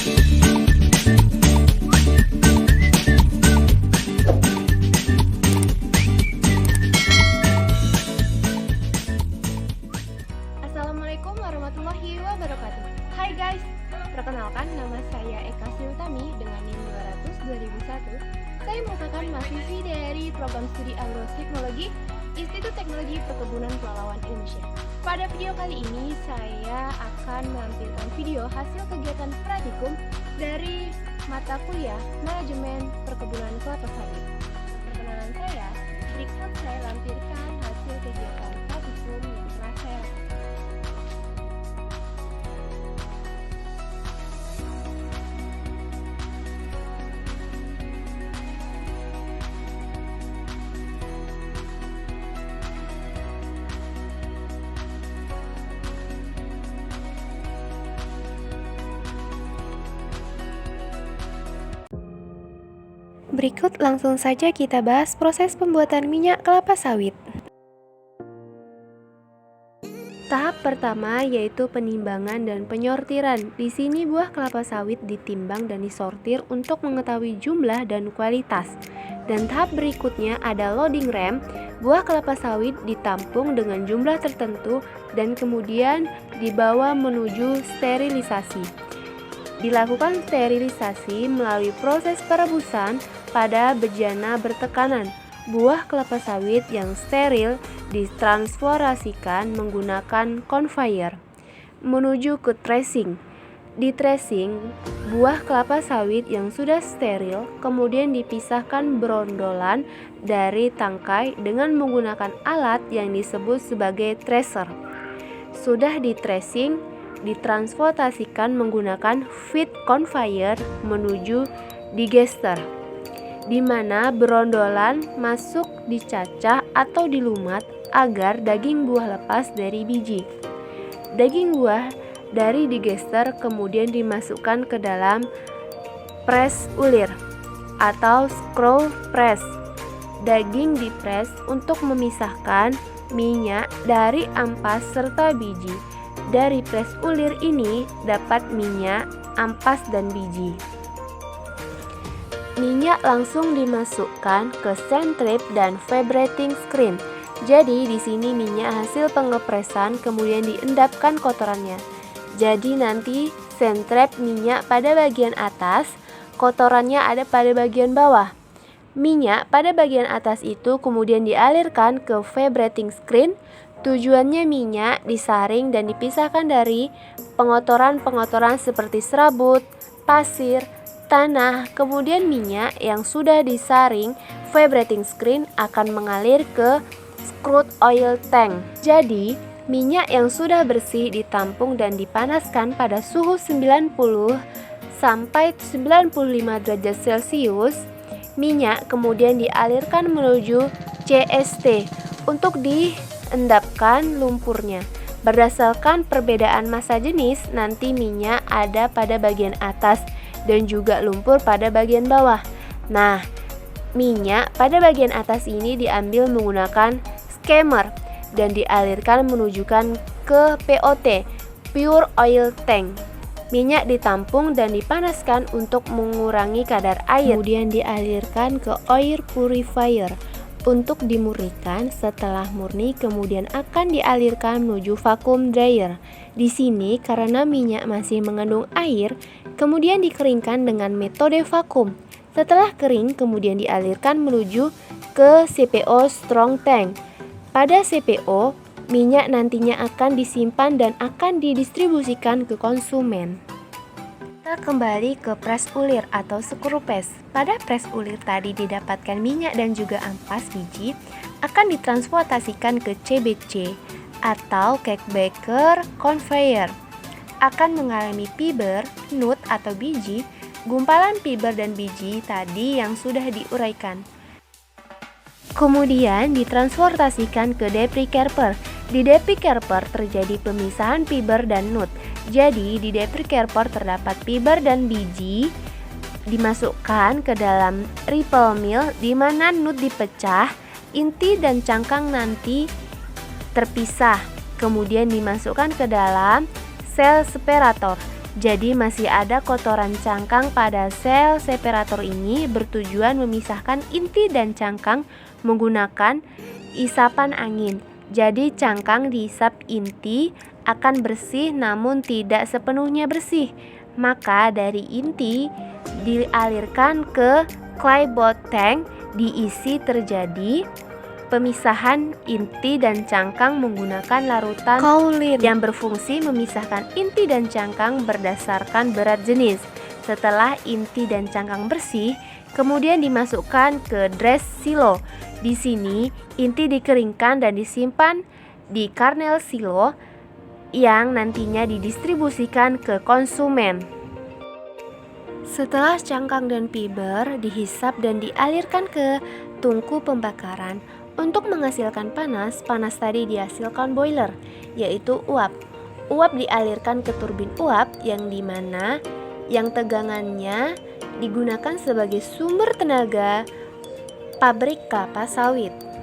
Assalamualaikum warahmatullahi wabarakatuh. Hai guys, perkenalkan nama saya Eka Siltami dengan NIM 200 2001. Saya merupakan mahasiswi dari program studi agroteknologi Institut Teknologi Perkebunan Pelalawan Indonesia. Pada video kali ini saya akan menampilkan video hasil kegiatan praktikum dari mata kuliah Manajemen Perkebunan Kelapa Sawit. Perkenalan saya, berikut saya lampirkan hasil kegiatan praktikum yang telah saya lakukan. Berikut langsung saja kita bahas proses pembuatan minyak kelapa sawit. Tahap pertama yaitu penimbangan dan penyortiran. Di sini buah kelapa sawit ditimbang dan disortir untuk mengetahui jumlah dan kualitas. Dan tahap berikutnya ada loading rem. Buah kelapa sawit ditampung dengan jumlah tertentu dan kemudian dibawa menuju sterilisasi. Dilakukan sterilisasi melalui proses perebusan pada bejana bertekanan. Buah kelapa sawit yang steril ditransformasikan menggunakan conveyor menuju ke tracing. Di tracing, buah kelapa sawit yang sudah steril kemudian dipisahkan berondolan dari tangkai dengan menggunakan alat yang disebut sebagai tracer. Sudah di tracing, ditransportasikan menggunakan feed conveyor menuju digester, di mana berondolan masuk dicacah atau dilumat agar daging buah lepas dari biji. Daging buah dari digester kemudian dimasukkan ke dalam press ulir atau screw press. Daging dipres untuk memisahkan minyak dari ampas serta biji. Dari press ulir ini dapat minyak, ampas, dan biji. Minyak langsung dimasukkan ke centrifuge dan vibrating screen. Jadi di sini minyak hasil pengepresan kemudian diendapkan kotorannya. Jadi nanti centrifuge minyak pada bagian atas, kotorannya ada pada bagian bawah. Minyak pada bagian atas itu kemudian dialirkan ke vibrating screen. Tujuannya minyak disaring dan dipisahkan dari pengotoran-pengotoran seperti serabut, pasir, tanah. Kemudian minyak yang sudah disaring vibrating screen akan mengalir ke crude oil tank. Jadi, minyak yang sudah bersih ditampung dan dipanaskan pada suhu 90 sampai 95 derajat Celcius. Minyak kemudian dialirkan menuju CST untuk diendapkan lumpurnya. Berdasarkan perbedaan massa jenis, nanti minyak ada pada bagian atas dan juga lumpur pada bagian bawah. Nah, minyak pada bagian atas ini diambil menggunakan skimmer dan dialirkan menujukan ke POT, pure oil tank. Minyak ditampung dan dipanaskan untuk mengurangi kadar air. Kemudian dialirkan ke oil purifier untuk dimurnikan. Setelah murni kemudian akan dialirkan menuju vacuum dryer. Di sini karena minyak masih mengandung air, kemudian dikeringkan dengan metode vakum. Setelah kering kemudian dialirkan menuju ke CPO strong tank. Pada CPO, minyak nantinya akan disimpan dan akan didistribusikan ke konsumen. Kita kembali ke press ulir atau screw press. Pada press ulir tadi didapatkan minyak dan juga ampas biji akan ditransportasikan ke CBC atau cake baker conveyor. Akan mengalami fiber, nut atau biji, gumpalan fiber dan biji tadi yang sudah diuraikan. Kemudian ditransportasikan ke deprecaper. Di deprecaper terjadi pemisahan fiber dan nut. Jadi di deprecaper terdapat fiber dan biji dimasukkan ke dalam ripple mill di mana nut dipecah, inti dan cangkang nanti terpisah. Kemudian dimasukkan ke dalam sel separator. Jadi masih ada kotoran cangkang pada sel separator ini, bertujuan memisahkan inti dan cangkang menggunakan isapan angin. Jadi cangkang diisap inti akan bersih namun tidak sepenuhnya bersih. Maka dari inti dialirkan ke claybot tank, diisi, terjadi pemisahan inti dan cangkang menggunakan larutan kaolin yang berfungsi memisahkan inti dan cangkang berdasarkan berat jenis. Setelah inti dan cangkang bersih, kemudian dimasukkan ke dress silo. Di sini inti dikeringkan dan disimpan di kernel silo yang nantinya didistribusikan ke konsumen. Setelah cangkang dan fiber dihisap dan dialirkan ke tungku pembakaran. Untuk menghasilkan panas, panas tadi dihasilkan boiler, yaitu uap. Uap dialirkan ke turbin uap yang dimana yang tegangannya digunakan sebagai sumber tenaga pabrik kelapa sawit.